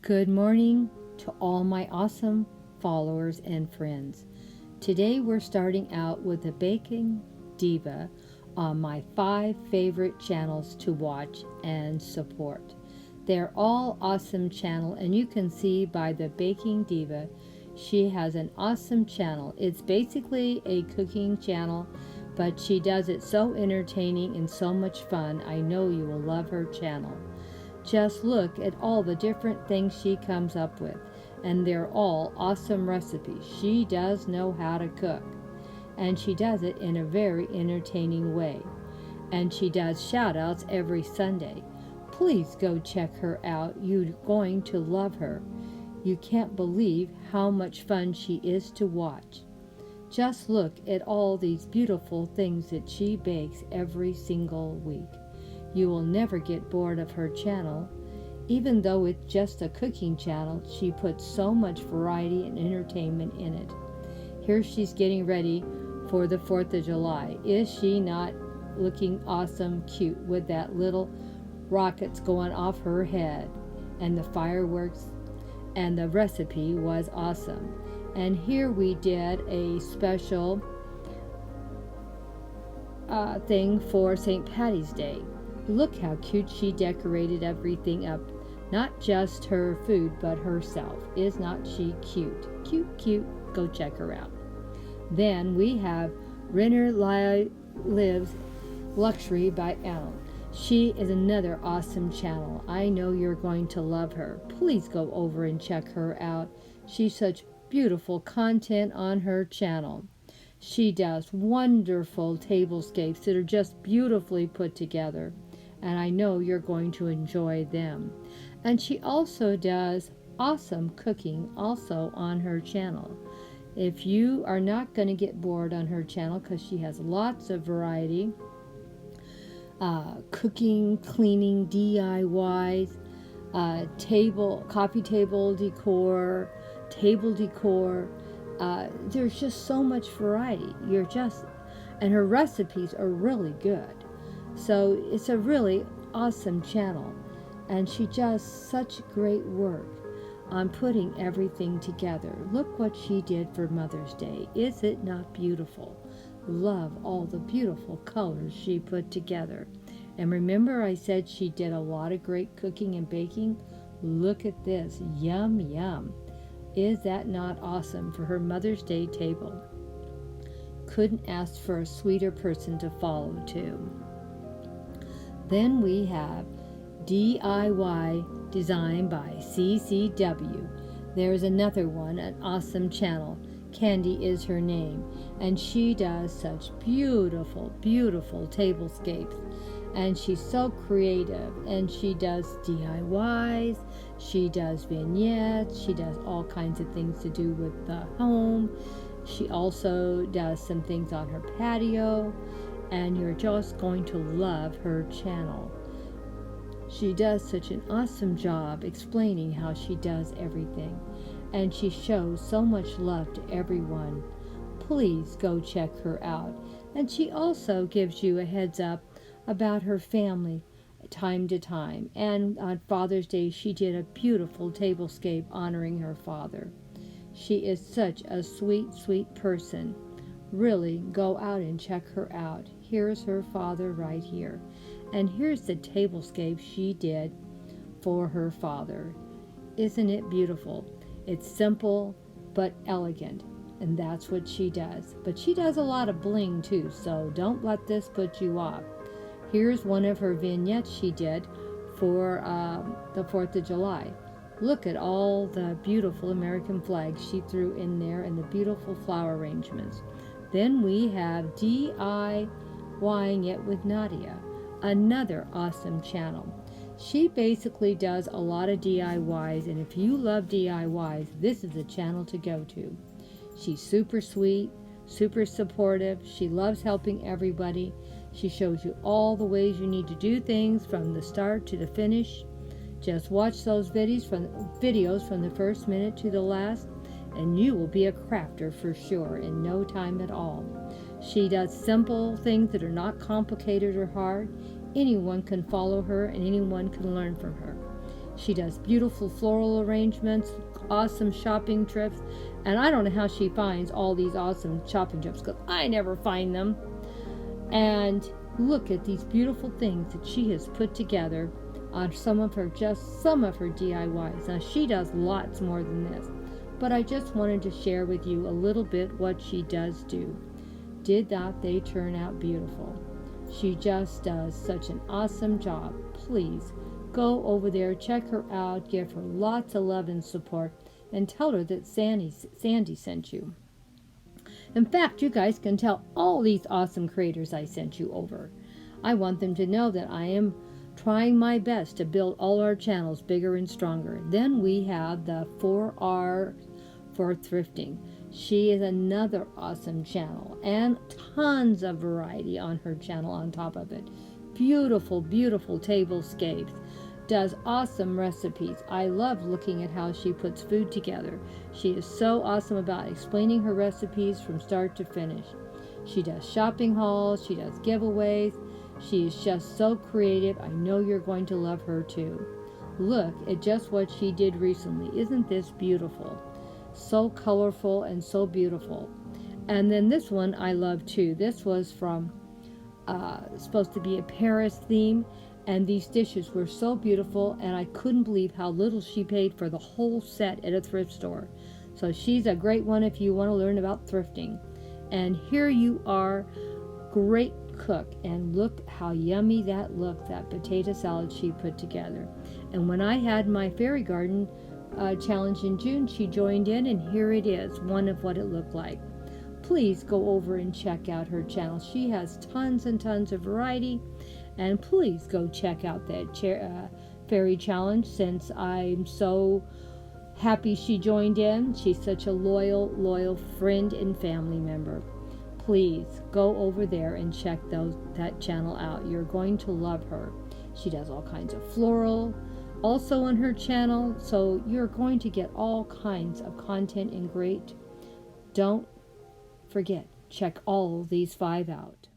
Good morning to all my awesome followers and friends. Today we're starting out with the Baking Diva on my 5 favorite channels to watch and support. They're all awesome channel, and you can see by the Baking Diva, she has an awesome channel. It's basically a cooking channel, but she does it so entertaining and so much fun. I know you will love her channel. Just look at all the different things she comes up with, and they're all awesome recipes. She does know how to cook, and she does it in a very entertaining way. And she does shout outs every Sunday. Please go check her out. You're going to love her. You can't believe how much fun she is to watch. Just look at all these beautiful things that she bakes every single week. You will never get bored of her channel. Even though it's just a cooking channel, she puts so much variety and entertainment in it. Here she's getting ready for the 4th of July. Is she not looking awesome cute with that little rockets going off her head and the fireworks? And the recipe was awesome. And here we did a special thing for St. Patty's Day. Look how cute she decorated everything up. Not just her food, but herself. Is not she cute? Cute, cute. Go check her out. Then we have Renner Lives Luxury by Anna. She is another awesome channel. I know you're going to love her. Please go over and check her out. She's such beautiful content on her channel. She does wonderful tablescapes that are just beautifully put together, and I know you're going to enjoy them. And she also does awesome cooking also on her channel. If you are not going to get bored on her channel, because she has lots of variety, cooking, cleaning, DIYs, coffee table decor, table decor. There's just so much variety. And her recipes are really good. So it's a really awesome channel, and she does such great work on putting everything together. Look what she did for Mother's Day. Is it not beautiful? Love all the beautiful colors she put together. And remember I said she did a lot of great cooking and baking? Look at this. Yum, yum. Is that not awesome for her Mother's Day table? Couldn't ask for a sweeter person to follow too. Then we have DIY Design by CCW. There's another one, an awesome channel. Candy is her name, and she does such beautiful, beautiful tablescapes. And she's so creative, and she does DIYs, she does vignettes, she does all kinds of things to do with the home. She also does some things on her patio, and you're just going to love her channel. She does such an awesome job explaining how she does everything, and she shows so much love to everyone. Please go check her out. And she also gives you a heads up about her family time to time. And on Father's Day, she did a beautiful tablescape honoring her father. She is such a sweet, sweet person. Really, go out and check her out. Here's her father right here. And here's the tablescape she did for her father. Isn't it beautiful? It's simple but elegant, and that's what she does. But she does a lot of bling too, so don't let this put you off. Here's one of her vignettes she did for the 4th of July. Look at all the beautiful American flags she threw in there and the beautiful flower arrangements. Then we have DIYing It with Nadia, another awesome channel. She basically does a lot of DIYs, and if you love DIYs, this is the channel to go to. She's super sweet, super supportive. She loves helping everybody. She shows you all the ways you need to do things from the start to the finish. Just watch those videos from the first minute to the last, and you will be a crafter for sure in no time at all. She does simple things that are not complicated or hard. Anyone can follow her, and anyone can learn from her. She does beautiful floral arrangements, awesome shopping trips, and I don't know how she finds all these awesome shopping trips because I never find them. And look at these beautiful things that she has put together on some of her DIYs. Now she does lots more than this, but I just wanted to share with you a little bit what she does do. Did not they turn out beautiful? She just does such an awesome job. Please go over there, check her out, give her lots of love and support, and tell her that Sandy sent you. In fact, you guys can tell all these awesome creators I sent you over. I want them to know that I am trying my best to build all our channels bigger and stronger. Then we have the 4R for Thrifting. She is another awesome channel and tons of variety on her channel on top of it. Beautiful, beautiful tablescapes. Does awesome recipes. I love looking at how she puts food together. She is so awesome about explaining her recipes from start to finish. She does shopping hauls. She does giveaways. She is just so creative. I know you're going to love her too. Look at just what she did recently. Isn't this beautiful? So colorful and so beautiful. And then this one I love too. This was from supposed to be a Paris theme, and these dishes were so beautiful, and I couldn't believe how little she paid for the whole set at a thrift store. So she's a great one if you want to learn about thrifting. And here you are, great cook, and look how yummy that looked, that potato salad she put together. And when I had my fairy garden challenge in June, she joined in, and here it is, one of what it looked like. Please go over and check out her channel. She has tons and tons of variety, and please go check out that fairy challenge, since I'm so happy she joined in. She's such a loyal friend and family member. Please go over there and check that channel out. You're going to love her. She does all kinds of floral also on her channel, so you're going to get all kinds of content and great. Don't forget, check all these 5 out.